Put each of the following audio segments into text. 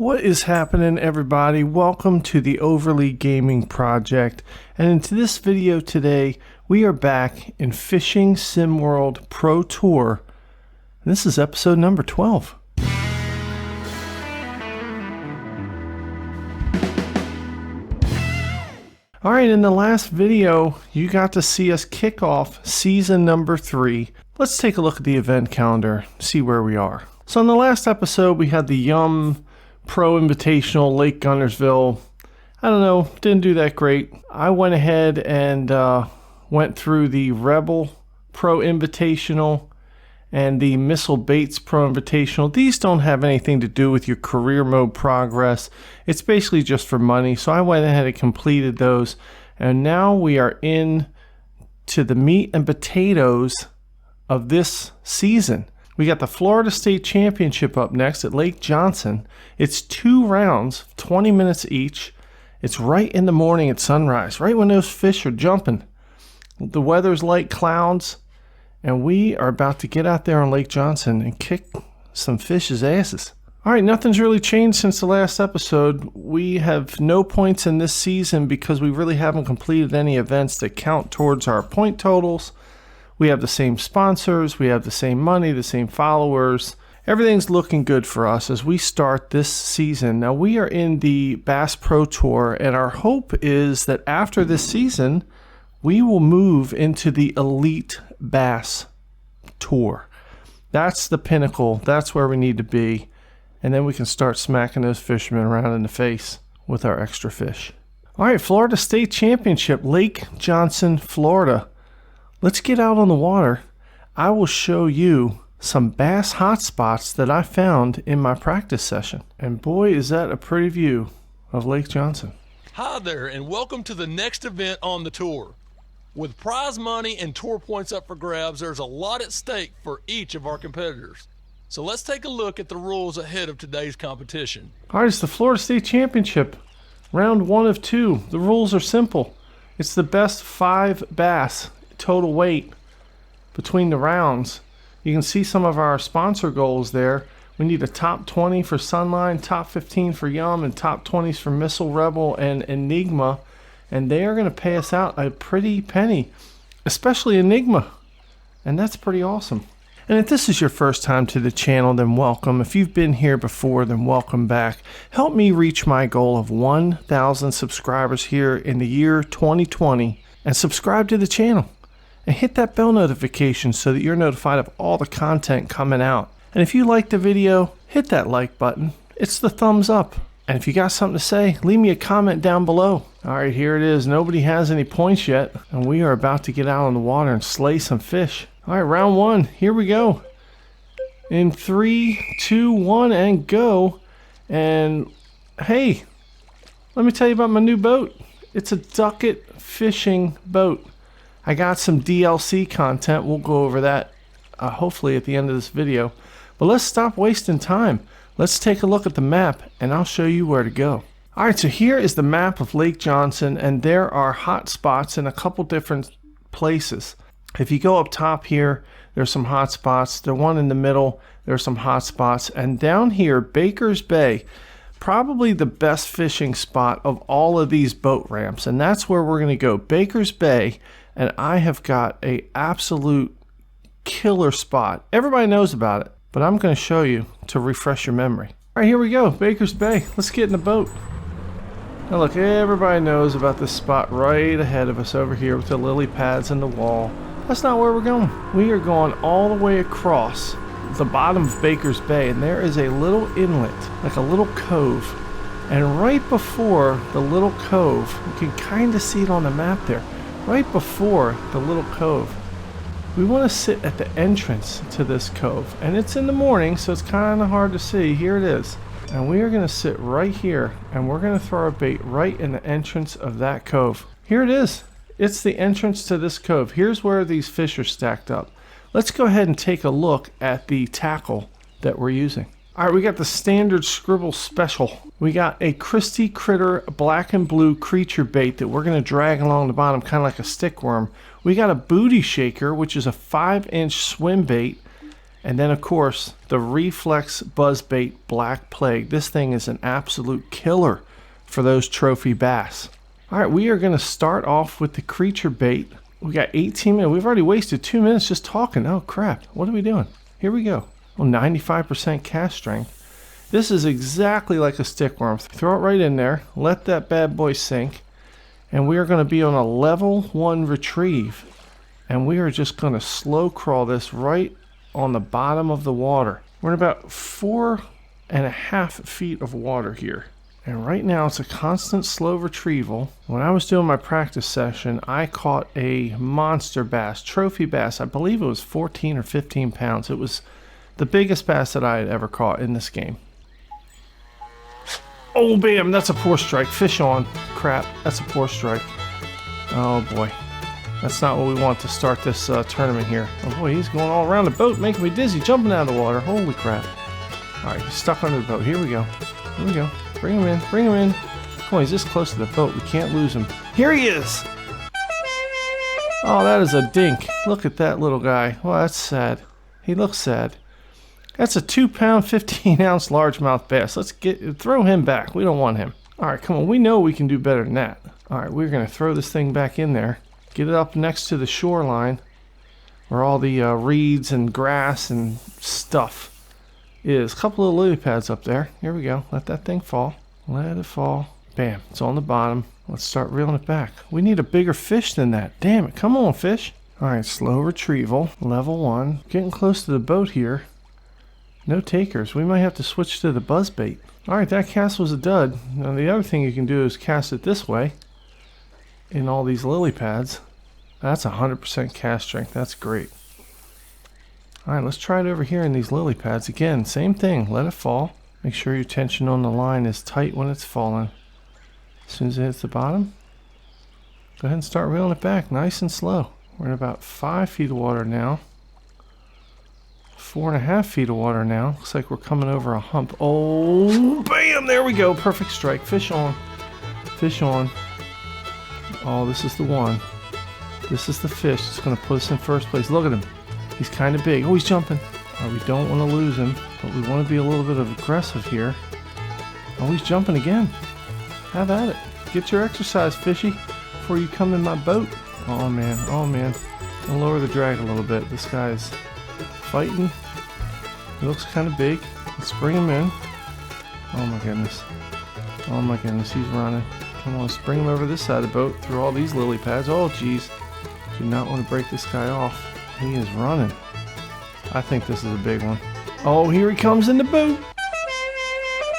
What is happening, everybody? Welcome to the Overly Gaming Project, and into this video today we are back in Fishing Sim World Pro Tour. This is episode number 12. Alright, in the last video you got to see us kick off season number 3. Let's take a look at the event calendar, see where we are. So in the last episode we had the Yum Pro Invitational, Lake Guntersville. I don't know, didn't do that great. I went ahead and went through the Rebel Pro Invitational and the Missile Baits Pro Invitational. These don't have anything to do with your career mode progress. It's basically just for money. So I went ahead and completed those. And now we are in to the meat and potatoes of this season. We got the Florida State Championship up next at Lake Johnson. It's 2 rounds, 20 minutes each. It's right in the morning at sunrise, right when those fish are jumping. The weather's light clouds, and we are about to get out there on Lake Johnson and kick some fish's asses. All right, nothing's really changed since the last episode. We have no points in this season because we really haven't completed any events that count towards our point totals. We have the same sponsors, we have the same money, the same followers. Everything's looking good for us as we start this season. Now we are in the Bass Pro Tour, and our hope is that after this season, we will move into the Elite Bass Tour. That's the pinnacle, that's where we need to be. And then we can start smacking those fishermen around in the face with our extra fish. All right, Florida State Championship, Lake Johnson, Florida. Let's get out on the water. I will show you some bass hotspots that I found in my practice session. And boy, is that a pretty view of Lake Johnson. Hi there, and welcome to the next event on the tour. With prize money and tour points up for grabs, there's a lot at stake for each of our competitors. So let's take a look at the rules ahead of today's competition. All right, it's the Florida State Championship. Round 1 of 2. The rules are simple. It's the best 5 bass total weight between the rounds. You can see some of our sponsor goals there. We need a top 20 for Sunline, top 15 for Yum, and top 20s for Missile, Rebel, and Enigma. And they are going to pay us out a pretty penny, especially Enigma. And that's pretty awesome. And if this is your first time to the channel, then welcome. If you've been here before, then welcome back. Help me reach my goal of 1,000 subscribers here in the year 2020. And subscribe to the channel. And hit that bell notification so that you're notified of all the content coming out. And if you liked the video, hit that like button. It's the thumbs up. And if you got something to say, leave me a comment down below. All right, here it is. Nobody has any points yet, and we are about to get out on the water and slay some fish. All right, round 1. Here we go. In 3, 2, 1, and go. And hey, let me tell you about my new boat. It's a ducket fishing boat. I got some DLC content. We'll go over that hopefully at the end of this video. But let's stop wasting time. Let's take a look at the map and I'll show you where to go. Alright, so here is the map of Lake Johnson, and there are hot spots in a couple different places. If you go up top here, there's some hot spots. The one in the middle, there's some hot spots. And down here, Baker's Bay, probably the best fishing spot of all of these boat ramps. And that's where we're going to go, Baker's Bay. And I have got a absolute killer spot. Everybody knows about it, but I'm going to show you to refresh your memory. All right, here we go, Baker's Bay. Let's get in the boat. Now look, everybody knows about this spot right ahead of us over here with the lily pads and the wall. That's not where we're going. We are going all the way across the bottom of Baker's Bay, and there is a little inlet, like a little cove. And right before the little cove, you can kind of see it on the map there. Right before the little cove, we want to sit at the entrance to this cove. And it's in the morning, so it's kind of hard to see. Here it is. And we are going to sit right here, and we're going to throw our bait right in the entrance of that cove. Here it is. It's the entrance to this cove. Here's where these fish are stacked up. Let's go ahead and take a look at the tackle that we're using. All right, we got the standard Scribble Special. We got a Christie Critter black and blue creature bait that we're going to drag along the bottom, kind of like a stick worm. We got a Booty Shaker, which is a 5-inch swim bait. And then, of course, the Reflex Buzzbait Black Plague. This thing is an absolute killer for those trophy bass. All right, we are going to start off with the creature bait. We got 18 minutes. We've already wasted 2 minutes just talking. Oh, crap. What are we doing? Here we go. Oh, 95% cast strength. This is exactly like a stickworm. Throw it right in there. Let that bad boy sink. And we are going to be on a level 1 retrieve. And we are just going to slow crawl this right on the bottom of the water. We're in about 4.5 feet of water here. And right now it's a constant slow retrieval. When I was doing my practice session, I caught a monster bass, trophy bass. I believe it was 14 or 15 pounds. It was the biggest bass that I had ever caught in this game. Oh, bam, that's a poor strike. Fish on. Crap, that's a poor strike. Oh, boy. That's not what we want to start this tournament here. Oh, boy, he's going all around the boat, making me dizzy, jumping out of the water. Holy crap. All right, he's stuck under the boat. Here we go. Here we go. Bring him in. Bring him in. Come on, he's this close to the boat. We can't lose him. Here he is! Oh, that is a dink. Look at that little guy. Well, that's sad. He looks sad. That's a 2-pound, 15-ounce largemouth bass. Let's throw him back. We don't want him. All right, come on. We know we can do better than that. All right, we're going to throw this thing back in there. Get it up next to the shoreline where all the reeds and grass and stuff is. A couple of lily pads up there. Here we go. Let that thing fall. Let it fall. Bam. It's on the bottom. Let's start reeling it back. We need a bigger fish than that. Damn it. Come on, fish. All right, slow retrieval. Level 1. Getting close to the boat here. No takers. We might have to switch to the buzzbait. All right, that cast was a dud. Now the other thing you can do is cast it this way in all these lily pads. That's 100% cast strength. That's great. All right, let's try it over here in these lily pads. Again, same thing. Let it fall. Make sure your tension on the line is tight when it's falling. As soon as it hits the bottom, go ahead and start reeling it back nice and slow. We're in about 5 feet of water now. 4.5 feet of water now. Looks like we're coming over a hump. Oh, bam! There we go. Perfect strike. Fish on. Fish on. Oh, this is the one. This is the fish that's going to put us in first place. Look at him. He's kind of big. Oh, he's jumping. Oh, we don't want to lose him, but we want to be a little bit aggressive here. Oh, he's jumping again. Have at it. Get your exercise, fishy, before you come in my boat. Oh, man. Oh, man. I'll lower the drag a little bit. This guy's fighting. He looks kind of big. Let's bring him in. Oh my goodness. Oh my goodness, he's running. Come on, let's bring him over this side of the boat through all these lily pads. Oh geez. Do not want to break this guy off. He is running. I think this is a big one. Oh, here he comes in the boat.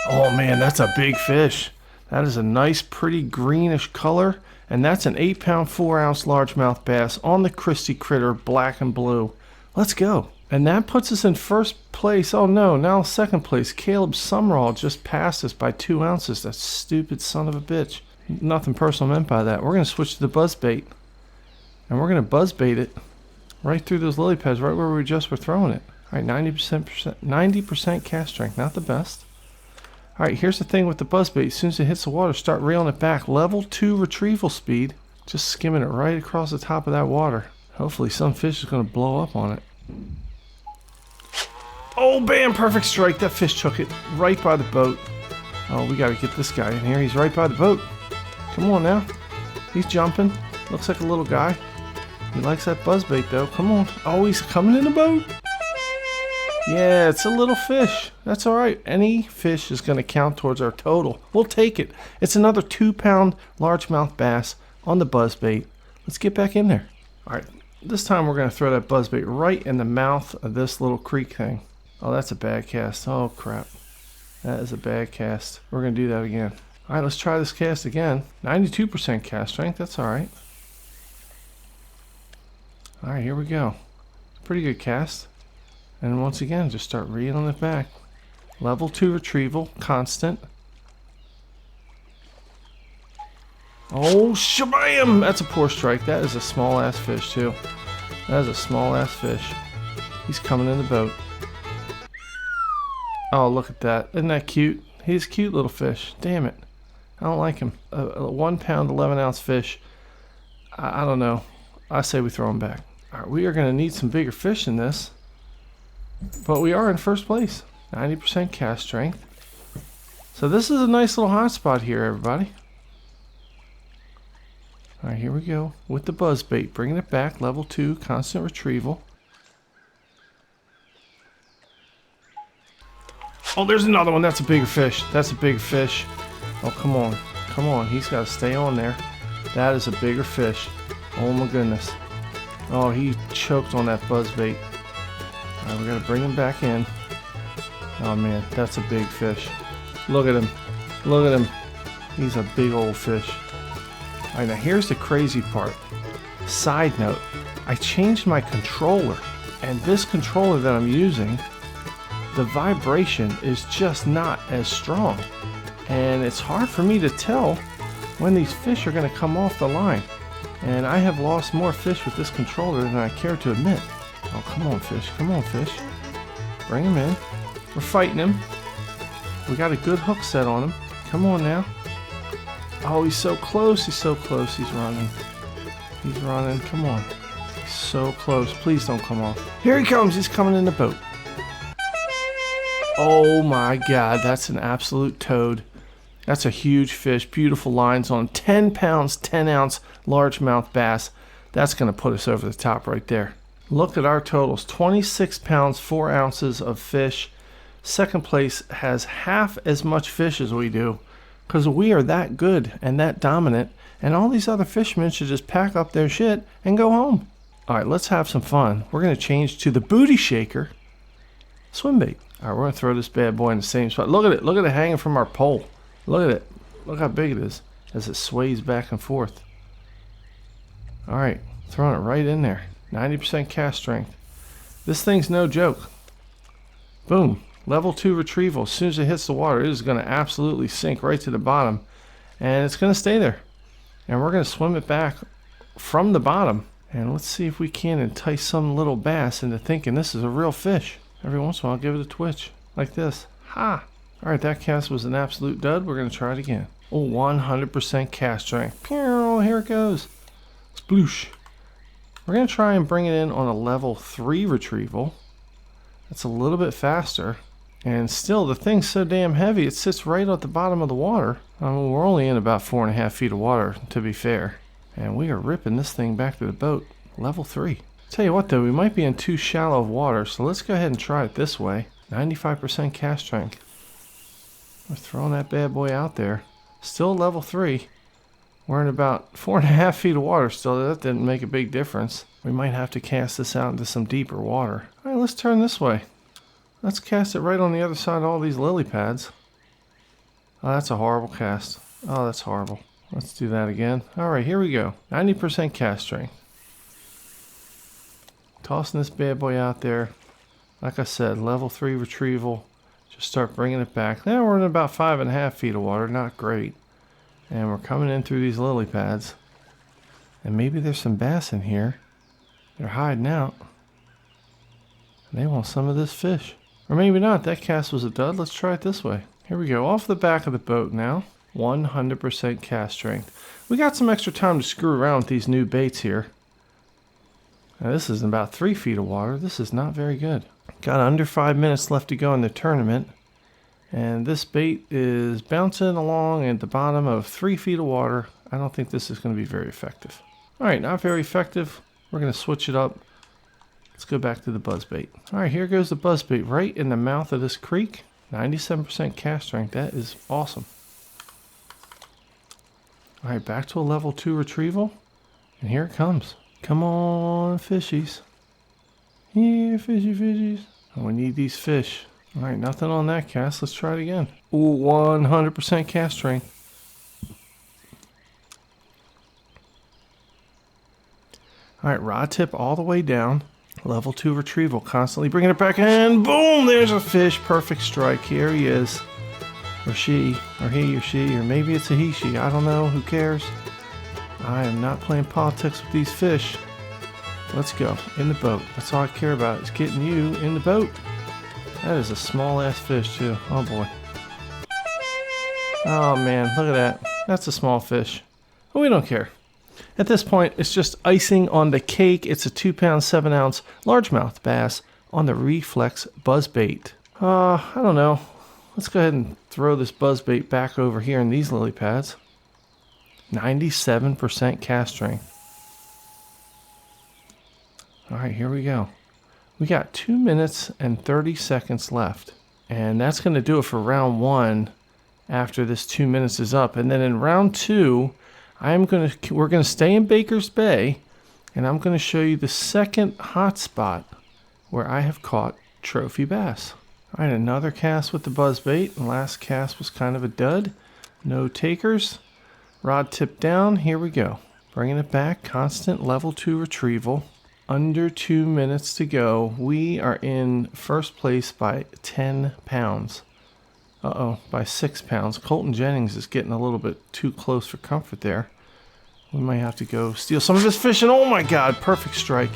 Oh man, that's a big fish. That is a nice, pretty greenish color. And that's an 8-pound, 4-ounce largemouth bass on the Christie Critter Black and Blue. Let's go. And that puts us in first place. Oh no, now second place. Caleb Summerall just passed us by 2 ounces. That stupid son of a bitch. Nothing personal meant by that. We're going to switch to the buzzbait. And we're going to buzzbait it right through those lily pads, right where we just were throwing it. All right, 90% cast strength. Not the best. All right, here's the thing with the buzzbait. As soon as it hits the water, start reeling it back. Level 2 retrieval speed. Just skimming it right across the top of that water. Hopefully some fish is going to blow up on it. Oh, bam, perfect strike. That fish took it right by the boat. Oh, we got to get this guy in here. He's right by the boat. Come on now. He's jumping. Looks like a little guy. He likes that buzzbait, though. Come on. Oh, he's coming in the boat. Yeah, it's a little fish. That's all right. Any fish is going to count towards our total. We'll take it. It's another 2-pound largemouth bass on the buzzbait. Let's get back in there. All right. This time we're going to throw that buzzbait right in the mouth of this little creek thing. Oh, that's a bad cast. Oh, crap. That is a bad cast. We're going to do that again. All right, let's try this cast again. 92% cast strength. That's all right. All right, here we go. Pretty good cast. And once again, just start reeling it back. Level 2 retrieval, constant. Oh, shabam! That's a poor strike. That is a small-ass fish, too. That is a small-ass fish. He's coming in the boat. Oh, look at that. Isn't that cute? He's a cute little fish. Damn it. I don't like him. A 1-pound, 11-ounce fish. I don't know. I say we throw him back. All right, we are going to need some bigger fish in this. But we are in first place. 90% cast strength. So this is a nice little hot spot here, everybody. Alright, here we go. With the buzzbait. Bringing it back. Level 2. Constant retrieval. Oh, there's another one. That's a bigger fish. That's a big fish. Oh, come on. Come on. He's got to stay on there. That is a bigger fish. Oh, my goodness. Oh, he choked on that buzzbait. Alright, we got to bring him back in. Oh, man. That's a big fish. Look at him. Look at him. He's a big old fish. Alright, now here's the crazy part. Side note, I changed my controller, and this controller that I'm using, the vibration is just not as strong. And it's hard for me to tell when these fish are going to come off the line. And I have lost more fish with this controller than I care to admit. Oh, come on, fish. Come on, fish. Bring him in. We're fighting him. We got a good hook set on him. Come on now. Oh, he's so close. He's so close. He's running. He's running. Come on. He's so close. Please don't come off. Here he comes. He's coming in the boat. Oh my God. That's an absolute toad. That's a huge fish. Beautiful lines on 10 pounds, 10 ounce largemouth bass. That's going to put us over the top right there. Look at our totals. 26 pounds, 4 ounces of fish. Second place has half as much fish as we do. Because we are that good and that dominant, and all these other fishermen should just pack up their shit and go home. Alright, let's have some fun. We're going to change to the booty shaker swim bait. Alright, we're going to throw this bad boy in the same spot. Look at it. Look at it hanging from our pole. Look at it. Look how big it is as it sways back and forth. Alright, throwing it right in there. 90% cast strength. This thing's no joke. Boom. Level 2 retrieval. As soon as it hits the water, it is going to absolutely sink right to the bottom. And it's going to stay there. And we're going to swim it back from the bottom. And let's see if we can entice some little bass into thinking this is a real fish. Every once in a while, I'll give it a twitch. Like this. Ha! Alright, that cast was an absolute dud. We're going to try it again. Oh, 100% cast strength. Pew! Here it goes. Sploosh. We're going to try and bring it in on a level 3 retrieval. That's a little bit faster. And still, the thing's so damn heavy, it sits right at the bottom of the water. We're only in about 4.5 feet of water, to be fair. And we are ripping this thing back to the boat. Level 3. Tell you what, though, we might be in too shallow of water, so let's go ahead and try it this way. 95% cast strength. We're throwing that bad boy out there. Still level 3. We're in about 4.5 feet of water still. That didn't make a big difference. We might have to cast this out into some deeper water. Alright, let's turn this way. Let's cast it right on the other side of all these lily pads. Oh, that's a horrible cast. Oh, that's horrible. Let's do that again. Alright, here we go. 90% cast strength. Tossing this bad boy out there. Like I said, level 3 retrieval. Just start bringing it back. Now we're in about 5.5 feet of water. Not great. And we're coming in through these lily pads. And maybe there's some bass in here. They're hiding out. And they want some of this fish. Or maybe not. That cast was a dud. Let's try it this way. Here we go. Off the back of the boat now. 100% cast strength. We got some extra time to screw around with these new baits here. Now this is about 3 feet of water. This is not very good. Got under 5 minutes left to go in the tournament. And this bait is bouncing along at the bottom of 3 feet of water. I don't think this is going to be very effective. Alright, not very effective. We're going to switch it up. Let's go back to the buzzbait. Alright, here goes the buzzbait right in the mouth of this creek. 97% cast strength. That is awesome. Alright, back to a level 2 retrieval. And here it comes. Come on, fishies. Here, fishy fishies. Oh, we need these fish. Alright, nothing on that cast. Let's try it again. Ooh, 100% cast strength. Alright, rod tip all the way down. Level 2 retrieval. Constantly bringing it back in. Boom! There's a fish. Perfect strike. Here he is. Or she. Or he or she. Or maybe it's a he, she. I don't know. Who cares? I am not playing politics with these fish. Let's go. In the boat. That's all I care about. Is getting you in the boat. That is a small ass fish too. Oh boy. Oh man. Look at that. That's a small fish. But we don't care. At this point, it's just icing on the cake. It's a 2 pound, 7 ounce largemouth bass on the reflex buzzbait. I don't know. Let's go ahead and throw this buzzbait back over here in these lily pads. 97% cast strength. All right, here we go. We got 2 minutes and 30 seconds left. And that's going to do it for round 1 after this 2 minutes is up. And then in round 2, we're going to stay in Baker's Bay, and I'm going to show you the second hot spot where I have caught trophy bass. All right, another cast with the buzzbait. The last cast was kind of a dud. No takers. Rod tip down. Here we go. Bringing it back. Constant level 2 retrieval. Under 2 minutes to go. We are in first place by 10 pounds. By 6 pounds. Colton Jennings is getting a little bit too close for comfort there. We might have to go steal some of his fish. And oh my God, perfect strike.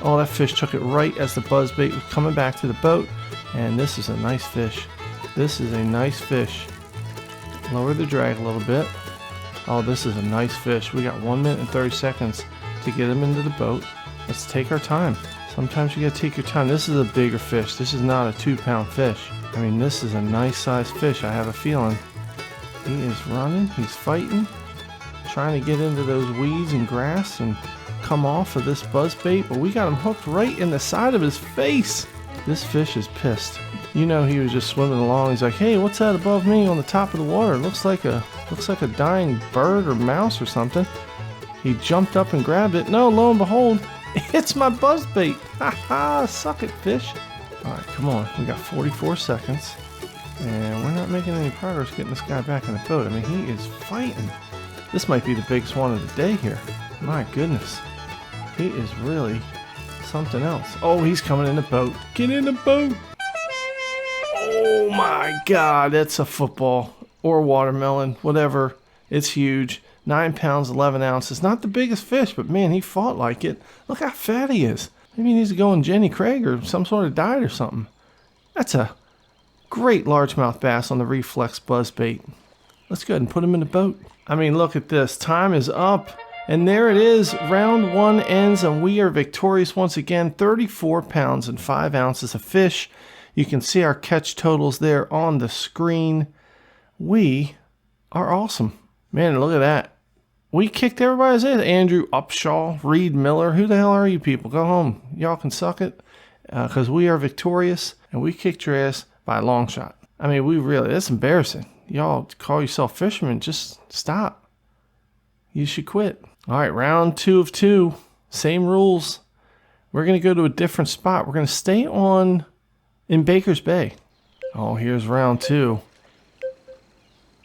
Oh, that fish took it right as the buzzbait was coming back to the boat. And this is a nice fish. This is a nice fish. Lower the drag a little bit. Oh, this is a nice fish. We got 1 minute and 30 seconds to get him into the boat. Let's take our time. Sometimes you gotta take your time. This is a bigger fish. This is not a 2-pound fish. I mean, this is a nice sized fish. I have a feeling. He is running. He's fighting. Trying to get into those weeds and grass and come off of this buzzbait. But we got him hooked right in the side of his face. This fish is pissed. You know, he was just swimming along. He's like, hey, what's that above me on the top of the water? It looks like a dying bird or mouse or something. He jumped up and grabbed it. No, lo and behold, it's my buzzbait. Ha ha, suck it, fish. All right, come on. We got 44 seconds. And we're not making any progress getting this guy back in the boat. I mean, he is fighting. This might be the biggest one of the day here. My goodness. He is really something else. Oh, he's coming in the boat. Get in the boat. Oh my God, that's a football or watermelon, whatever. It's huge. 9 pounds, 11 ounces. Not the biggest fish, but man, he fought like it. Look how fat he is. Maybe he needs to go on Jenny Craig or some sort of diet or something. That's a great largemouth bass on the reflex buzzbait. Let's go ahead and put him in the boat. I mean, look at this. Time is up. And there it is. Round 1 ends and we are victorious once again. 34 pounds and 5 ounces of fish. You can see our catch totals there on the screen. We are awesome. Man, look at that. We kicked everybody's ass. Andrew Upshaw, Reed Miller. Who the hell are you people? Go home. Y'all can suck it. Because we are victorious. And we kicked your ass by a long shot. I mean, that's embarrassing. Y'all call yourself fishermen. Just stop. You should quit. All right, round 2 of 2. Same rules. We're going to go to a different spot. We're going to stay in Baker's Bay. Oh, here's round 2.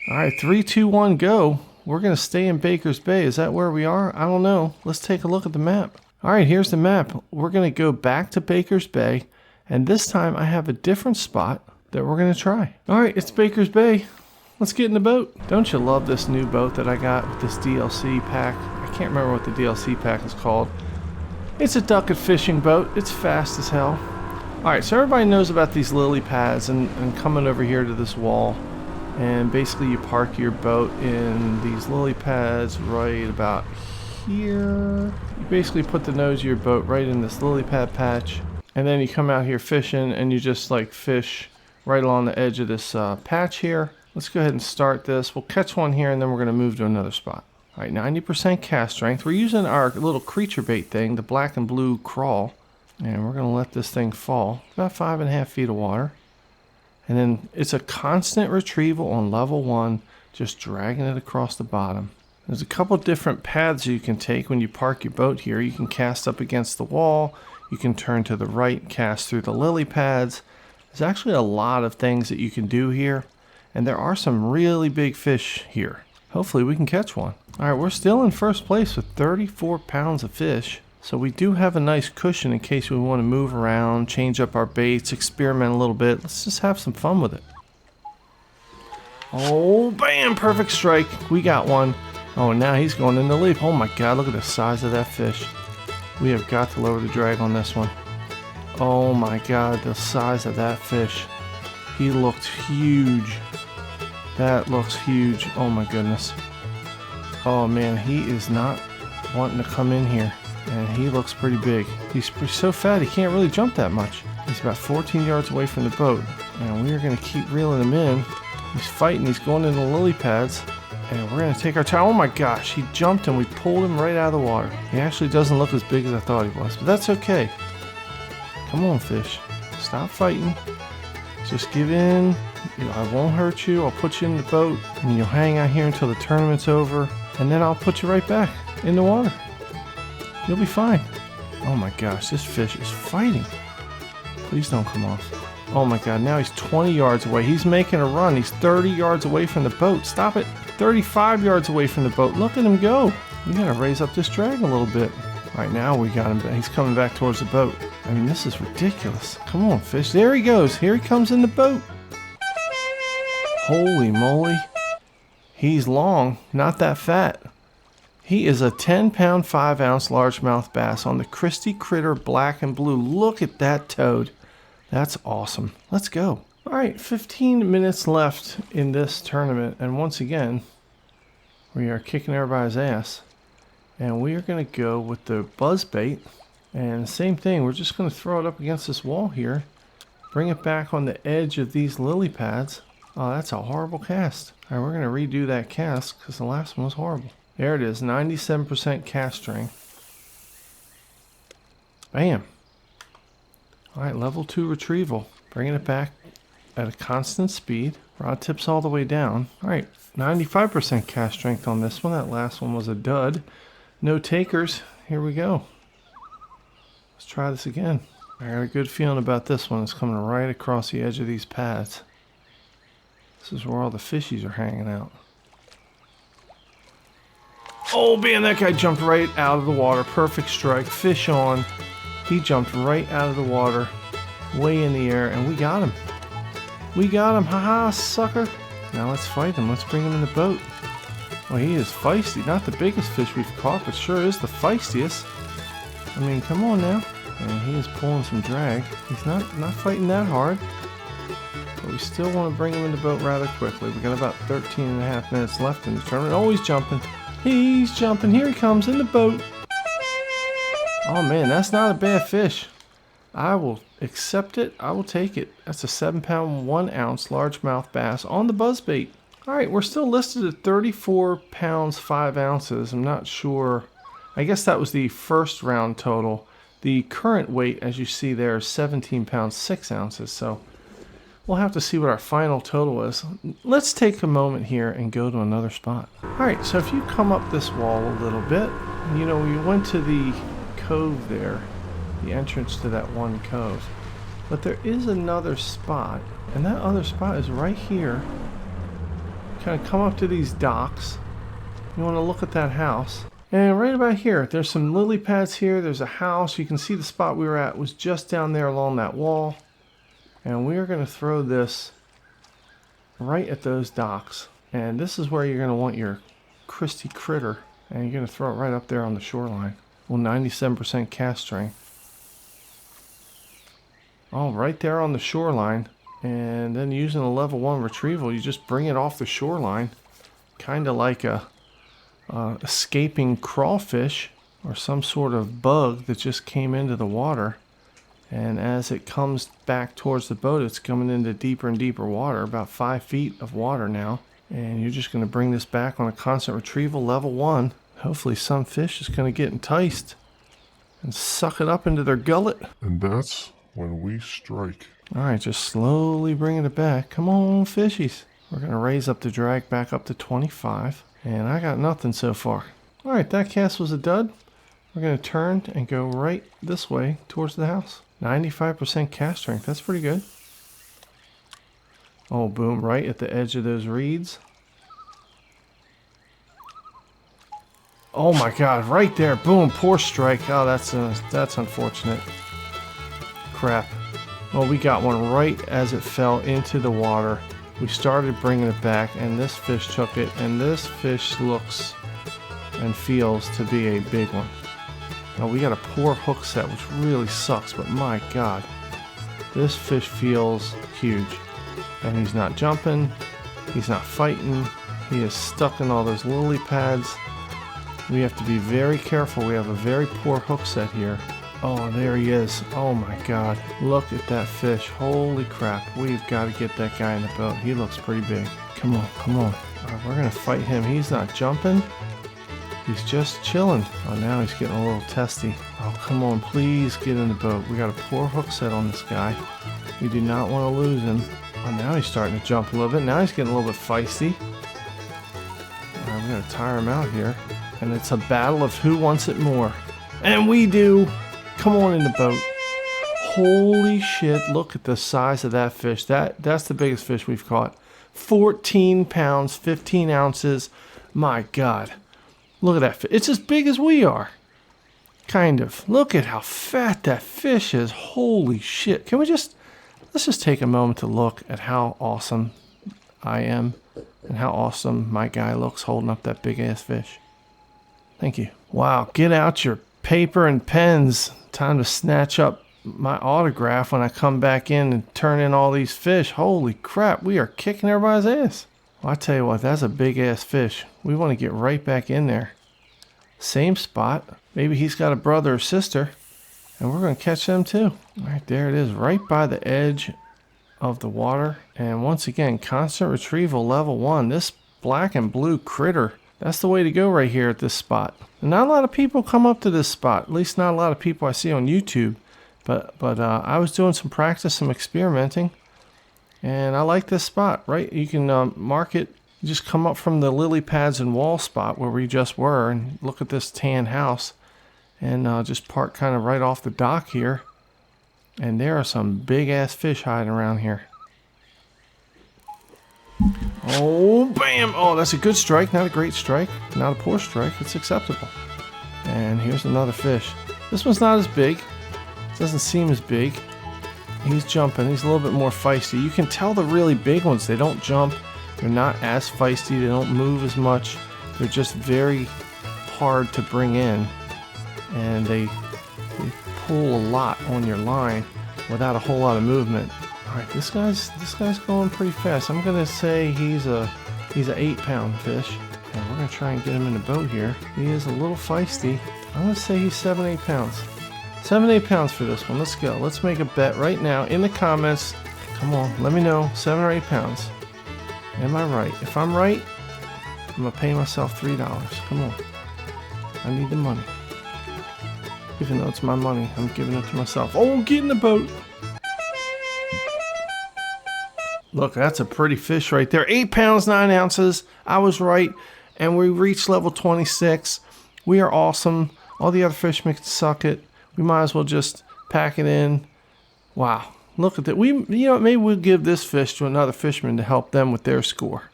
All right, 3, 2, 1, go. We're going to stay in Baker's Bay. Is that where we are? I don't know. Let's take a look at the map. All right, here's the map. We're going to go back to Baker's Bay. And this time I have a different spot that we're going to try. All right, it's Baker's Bay. Let's get in the boat. Don't you love this new boat that I got with this DLC pack? I can't remember what the DLC pack is called. It's a duck and fishing boat. It's fast as hell. All right, so everybody knows about these lily pads and coming over here to this wall. And basically you park your boat in these lily pads right about here. You basically put the nose of your boat right in this lily pad patch. And then you come out here fishing and you just like fish right along the edge of this patch here. Let's go ahead and start this. We'll catch one here and then we're going to move to another spot. All right, 90% cast strength. We're using our little creature bait thing, the black and blue crawl. And we're going to let this thing fall. About 5.5 feet of water. And then it's a constant retrieval on level 1, just dragging it across the bottom. There's a couple different paths you can take when you park your boat here. You can cast up against the wall. You can turn to the right, cast through the lily pads. There's actually a lot of things that you can do here. And there are some really big fish here. Hopefully we can catch one. All right, we're still in first place with 34 pounds of fish. So we do have a nice cushion in case we want to move around, change up our baits, experiment a little bit. Let's just have some fun with it. Oh, bam, perfect strike. We got one. Oh, now he's going in the leap. Oh my God, look at the size of that fish. We have got to lower the drag on this one. Oh my God, the size of that fish. He looked huge. That looks huge. Oh my goodness. Oh man, he is not wanting to come in here. And he looks pretty big. He's so fat he can't really jump that much. He's about 14 yards away from the boat. And we're going to keep reeling him in. He's fighting. He's going into the lily pads. And we're going to take our time. Oh my gosh, he jumped and we pulled him right out of the water. He actually doesn't look as big as I thought he was. But that's okay. Come on, fish. Stop fighting. Just give in. I won't hurt you. I'll put you in the boat. And you'll hang out here until the tournament's over. And then I'll put you right back in the water. You'll be fine. Oh my gosh, this fish is fighting. Please don't come off. Oh my god, now he's 20 yards away. He's making a run. He's 30 yards away from the boat. Stop it. 35 yards away from the boat. Look at him go. We gotta raise up this drag a little bit. Right now we got him. He's coming back towards the boat. I mean, this is ridiculous. Come on, fish. There he goes. Here he comes in the boat. Holy moly. He's long, not that fat. He is a 10-pound, 5-ounce largemouth bass on the Christie Critter Black and Blue. Look at that toad. That's awesome. Let's go. All right, 15 minutes left in this tournament. And once again, we are kicking everybody's ass. And we are going to go with the buzzbait. And same thing, we're just going to throw it up against this wall here. Bring it back on the edge of these lily pads. Oh, that's a horrible cast. All right, we're going to redo that cast because the last one was horrible. There it is, 97% cast strength. Bam. All right, level 2 retrieval. Bringing it back at a constant speed. Rod tips all the way down. All right, 95% cast strength on this one. That last one was a dud. No takers. Here we go. Let's try this again. I got a good feeling about this one. It's coming right across the edge of these pads. This is where all the fishies are hanging out. Oh man, that guy jumped right out of the water. Perfect strike. Fish on. He jumped right out of the water, way in the air, and we got him. We got him. Haha, sucker. Now let's fight him. Let's bring him in the boat. Well, he is feisty. Not the biggest fish we've caught, but sure is the feistiest. I mean, come on now. And he is pulling some drag. He's not fighting that hard. But we still want to bring him in the boat rather quickly. We got about 13 and a half minutes left in the tournament. Oh, he's jumping. He's jumping. Here he comes in the boat. Oh man, that's not a bad fish. I will accept it. I will take it. That's a 7-pound, 1-ounce largemouth bass on the buzzbait. All right, we're still listed at 34 pounds, 5 ounces. I'm not sure. I guess that was the first round total. The current weight, as you see there, is 17 pounds, 6 ounces. So we'll have to see what our final total is. Let's take a moment here and go to another spot. All right, so if you come up this wall a little bit, you know, we went to the cove there, the entrance to that one cove. But there is another spot, and that other spot is right here. Kind of come up to these docks. You want to look at that house. And right about here, there's some lily pads here. There's a house. You can see the spot we were at was just down there along that wall. And we are going to throw this right at those docks. And this is where you're going to want your Christie Critter. And you're going to throw it right up there on the shoreline. Well, 97% cast strength. Oh, right there on the shoreline. And then using a level 1 retrieval, you just bring it off the shoreline. Kind of like a escaping crawfish or some sort of bug that just came into the water. And as it comes back towards the boat, it's coming into deeper and deeper water, about 5 feet of water now. And you're just going to bring this back on a constant retrieval, level 1. Hopefully some fish is going to get enticed and suck it up into their gullet. And that's when we strike. All right, just slowly bringing it back. Come on, fishies. We're going to raise up the drag back up to 25. And I got nothing so far. All right, that cast was a dud. We're going to turn and go right this way towards the house. 95% cast strength. That's pretty good. Oh, boom, right at the edge of those reeds. Oh my god, right there. Boom, poor strike. Oh, that's unfortunate. Crap. Well, we got one right as it fell into the water. We started bringing it back, and this fish took it, and this fish looks and feels to be a big one. Now, we got a poor hook set, which really sucks, but my god. This fish feels huge. And he's not jumping. He's not fighting. He is stuck in all those lily pads. We have to be very careful. We have a very poor hook set here. Oh, there he is. Oh my God. Look at that fish. Holy crap. We've got to get that guy in the boat. He looks pretty big. Come on, come on. All right, we're going to fight him. He's not jumping. He's just chilling. Oh, now he's getting a little testy. Oh, come on. Please get in the boat. We got a poor hook set on this guy. We do not want to lose him. Oh, now he's starting to jump a little bit. Now he's getting a little bit feisty. All right, we're going to tire him out here. And it's a battle of who wants it more. And we do. Come on in the boat. Holy shit, look at the size of that fish. That's the biggest fish we've caught. 14 pounds, 15 ounces. My God. Look at that fish. It's as big as we are. Kind of. Look at how fat that fish is. Holy shit. Let's just take a moment to look at how awesome I am and how awesome my guy looks holding up that big ass fish. Thank you. Wow, get out your paper and pens. Time to snatch up my autograph when I come back in and turn in all these fish. Holy crap, we are kicking everybody's ass. Well, I tell you what, that's a big ass fish. We want to get right back in there. Same spot. Maybe he's got a brother or sister, and we're going to catch them too. All right, there it is, right by the edge of the water. And once again, constant retrieval level 1. This black and blue critter, that's the way to go right here at this spot. And not a lot of people come up to this spot, at least not a lot of people I see on YouTube. But I was doing some practice, some experimenting, and I like this spot, right? You can mark it. You just come up from the lily pads and wall spot where we just were and look at this tan house, and just park kind of right off the dock here. And there are some big ass fish hiding around here. Oh, bam! Oh, that's a good strike. Not a great strike. Not a poor strike. It's acceptable. And here's another fish. This one's not as big. Doesn't seem as big. He's jumping. He's a little bit more feisty. You can tell the really big ones, they don't jump. They're not as feisty. They don't move as much. They're just very hard to bring in. And they pull a lot on your line without a whole lot of movement. All right, this guy's going pretty fast. I'm gonna say he's an 8-pound fish, and we're gonna try and get him in the boat here. He is a little feisty. I'm gonna say he's 7-8 pounds. 7-8 pounds for this one. Let's go. Let's make a bet right now in the comments. Come on, let me know. 7 or 8 pounds. Am I right? If I'm right, I'm gonna pay myself $3. Come on. I need the money. Even though it's my money, I'm giving it to myself. Oh, get in the boat. Look, that's a pretty fish right there. 8 pounds, 9 ounces. I was right. And we reached level 26. We are awesome. All the other fishermen can suck it. We might as well just pack it in. Wow. Look at that. Maybe we'll give this fish to another fisherman to help them with their score.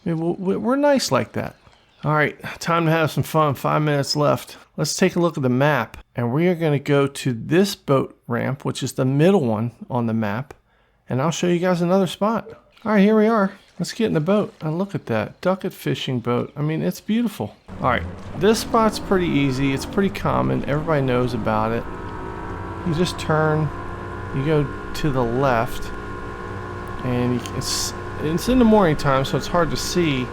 Maybe we're nice like that. All right, time to have some fun. 5 minutes left. Let's take a look at the map. And we are going to go to this boat ramp, which is the middle one on the map. And I'll show you guys another spot. All right, here we are. Let's get in the boat and look at that ducket fishing boat. I mean, it's beautiful. All right, this spot's pretty easy. It's pretty common. Everybody knows about it. You just turn, you go to the left, and it's in the morning time, so it's hard to see.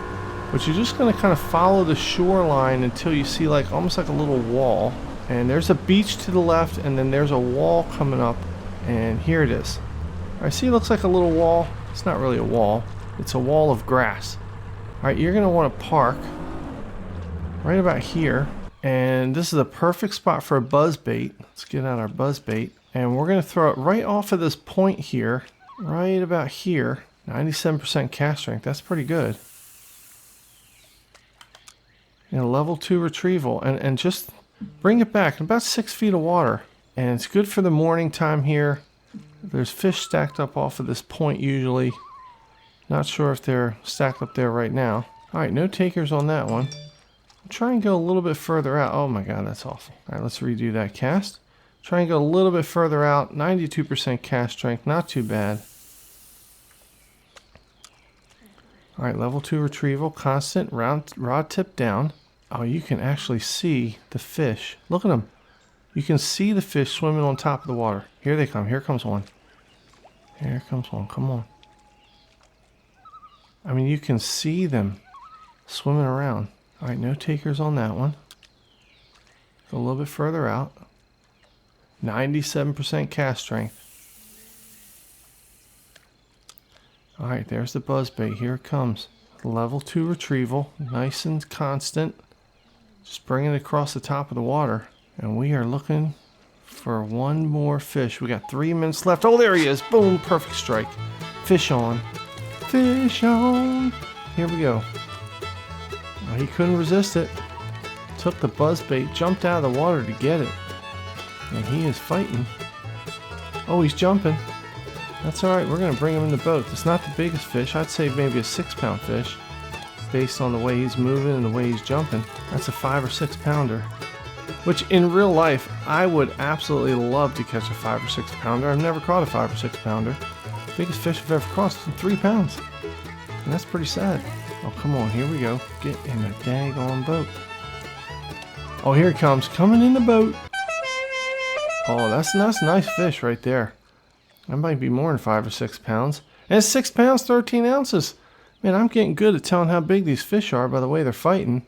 But you're just gonna kind of follow the shoreline until you see almost like a little wall. And there's a beach to the left, and then there's a wall coming up, and here it is. I see it looks like a little wall. It's not really a wall. It's a wall of grass. All right, you're going to want to park right about here. And this is a perfect spot for a buzz bait. Let's get out our buzz bait. And we're going to throw it right off of this point here. Right about here. 97% cast strength. That's pretty good. And level 2 retrieval. And just bring it back. About 6 feet of water. And it's good for the morning time here. There's fish stacked up off of this point usually. Not sure if they're stacked up there right now. Alright, no takers on that one. Try and go a little bit further out. Oh my god, that's awful. Alright, let's redo that cast. Try and go a little bit further out. 92% cast strength, not too bad. Alright, level 2 retrieval, constant, rod tip down. Oh, you can actually see the fish. Look at them. You can see the fish swimming on top of the water. Here they come. Here comes one. Here comes one. Come on. I mean, you can see them swimming around. All right, no takers on that one. Go a little bit further out. 97% cast strength. Alright, there's the buzzbait. Here it comes. Level 2 retrieval. Nice and constant. Just bring it across the top of the water. And we are looking for one more fish. We got 3 minutes left. Oh, there he is. Boom. Perfect strike. Fish on. Fish on. Here we go. Well, he couldn't resist it. Took the buzzbait. Jumped out of the water to get it. And he is fighting. Oh, he's jumping. That's alright. We're going to bring him in the boat. It's not the biggest fish. I'd say maybe a 6-pound fish. Based on the way he's moving and the way he's jumping. That's a 5 or 6 pounder. Which in real life, I would absolutely love to catch a 5 or 6 pounder. I've never caught a 5 or 6 pounder. The biggest fish I've ever caught is 3 pounds. And that's pretty sad. Oh, come on. Here we go. Get in the daggone boat. Oh, here it comes. Coming in the boat. Oh, that's a nice fish right there. That might be more than 5 or 6 pounds. And it's 6 pounds, 13 ounces. Man, I'm getting good at telling how big these fish are by the way they're fighting.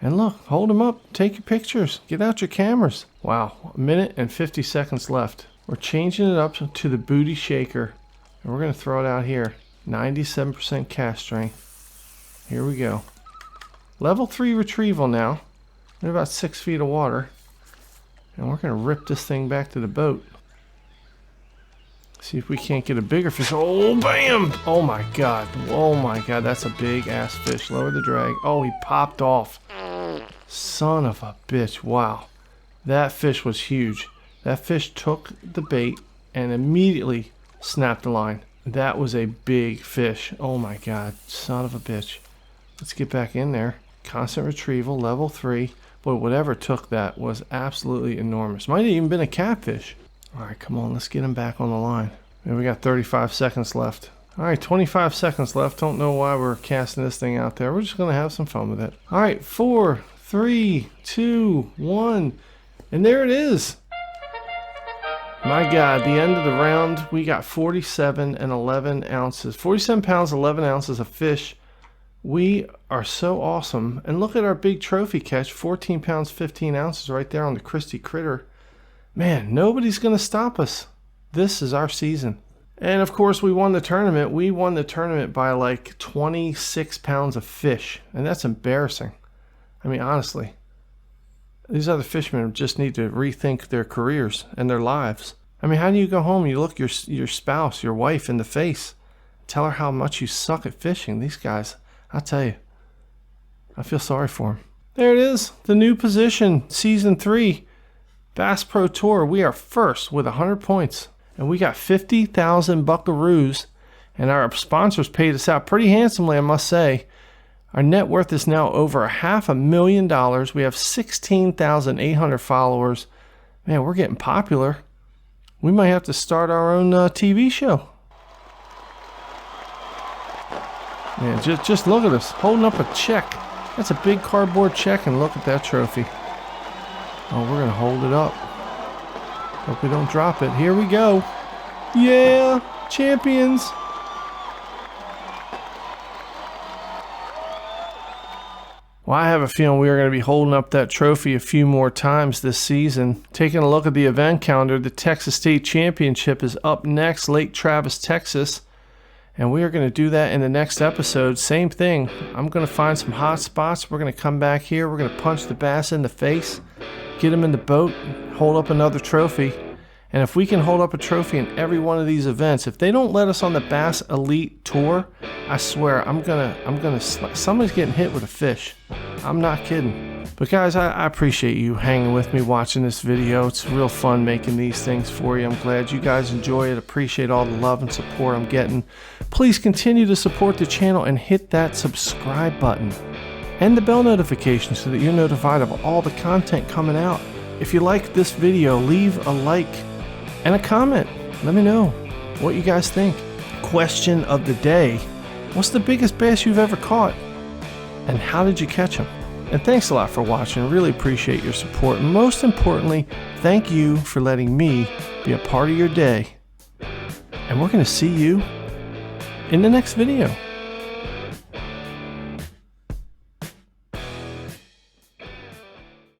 And look, hold them up. Take your pictures. Get out your cameras. Wow, 1 minute and 50 seconds left. We're changing it up to the booty shaker. And we're going to throw it out here. 97% cast strength. Here we go. Level 3 retrieval now. In about 6 feet of water. And we're going to rip this thing back to the boat. See if we can't get a bigger fish. Oh, bam! Oh my god. Oh my god, that's a big ass fish. Lower the drag. Oh, he popped off. Son of a bitch. Wow. That fish was huge. That fish took the bait and immediately snapped the line. That was a big fish. Oh my god. Son of a bitch. Let's get back in there. Constant retrieval, level 3. Boy, whatever took that was absolutely enormous. Might have even been a catfish. Alright, come on, let's get him back on the line. And we got 35 seconds left. Alright, 25 seconds left. Don't know why we're casting this thing out there. We're just going to have some fun with it. Alright, 4, 3, 2, 1. And there it is. My God, the end of the round, we got 47 and 11 ounces. 47 pounds, 11 ounces of fish. We are so awesome. And look at our big trophy catch. 14 pounds, 15 ounces right there on the Christie Critter. Man, nobody's going to stop us. This is our season. And of course, we won the tournament. We won the tournament by like 26 pounds of fish. And that's embarrassing. I mean, honestly. These other fishermen just need to rethink their careers and their lives. I mean, how do you go home and you look your spouse, your wife in the face, tell her how much you suck at fishing? These guys, I'll tell you, I feel sorry for them. There it is. The new position, Season 3. Bass Pro Tour, we are first with 100 points. And we got 50,000 buckaroos. And our sponsors paid us out pretty handsomely, I must say. Our net worth is now over $500,000. We have 16,800 followers. Man, we're getting popular. We might have to start our own TV show. Man, just look at us, holding up a check. That's a big cardboard check, and look at that trophy. Oh, we're going to hold it up. Hope we don't drop it. Here we go. Yeah, champions. Well, I have a feeling we are going to be holding up that trophy a few more times this season. Taking a look at the event calendar, the Texas State Championship is up next, Lake Travis, Texas. And we are going to do that in the next episode. Same thing. I'm going to find some hot spots. We're going to come back here. We're going to punch the bass in the face. Get them in the boat, hold up another trophy. And if we can hold up a trophy in every one of these events, if they don't let us on the Bass Elite Tour, I swear somebody's getting hit with a fish. I'm not kidding. But guys, I appreciate you hanging with me watching this video. It's real fun making these things for you. I'm glad you guys enjoy it. Appreciate all the love and support I'm getting. Please continue to support the channel and hit that subscribe button and the bell notification so that you're notified of all the content coming out. If you like this video, leave a like and a comment. Let me know what you guys think. Question of the day. What's the biggest bass you've ever caught? And how did you catch them? And thanks a lot for watching. Really appreciate your support. And most importantly, thank you for letting me be a part of your day. And we're going to see you in the next video.